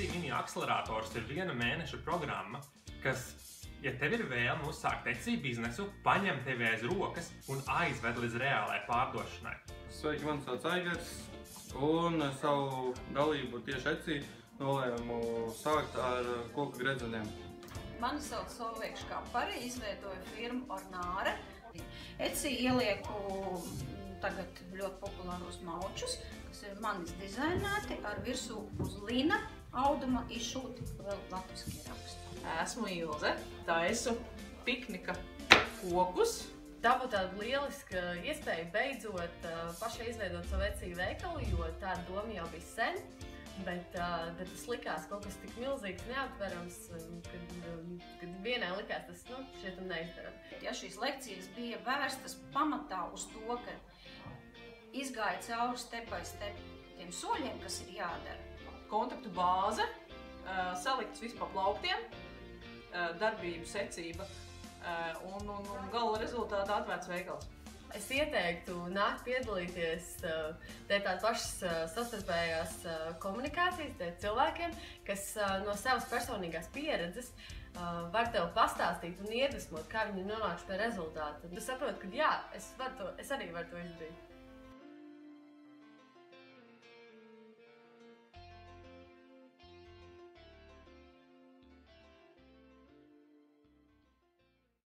Etsy mini akcelerators ir 1 mēneša programma, kas, ja tev ir vēlme uzsākt Etsy biznesu, paņem tevi aiz rokas un aizved līdz reālai pārdošanai. Sveiki, man sauc Aigars, un savu dalību tieši Etsy nolēmu sākt ar koku gredzeniem. Mani sauc Solveigša Kapari, izveidoju firmu Ornāre. Etsy ielieku tagad ļoti populāros maučus, kas ir manis dizainēti ar virsū uz lina auduma izšūti vēl latviski raksti. Esmu Ilze, taisu piknika kokus. Tā būtu tāda lieliska iespēja beidzot pašai izveidot savu Etsy veikalu, jo tāda doma jau bija sen. Bet tas likās kaut kas tik milzīgs, neaptverams, kad vienai likās tas, šeit un neizdaram. Ja šīs lekcijas bija vērstas pamatā uz to, ka izgāja cauri step by step tiem soļiem, kas ir jādara. Kontaktu bāze, salikts viss pa plauktiem, darbību secība un gala rezultātā atvērts veikals. Es ieteiktu nākt piedalīties tādas pašas savstarpējās komunikācijas cilvēkiem, kas no savas personīgās pieredzes var tev pastāstīt un iedvesmot, kā viņi nonākuši pie rezultāta. Tu saproti, ka jā, es arī varu to izdarīt.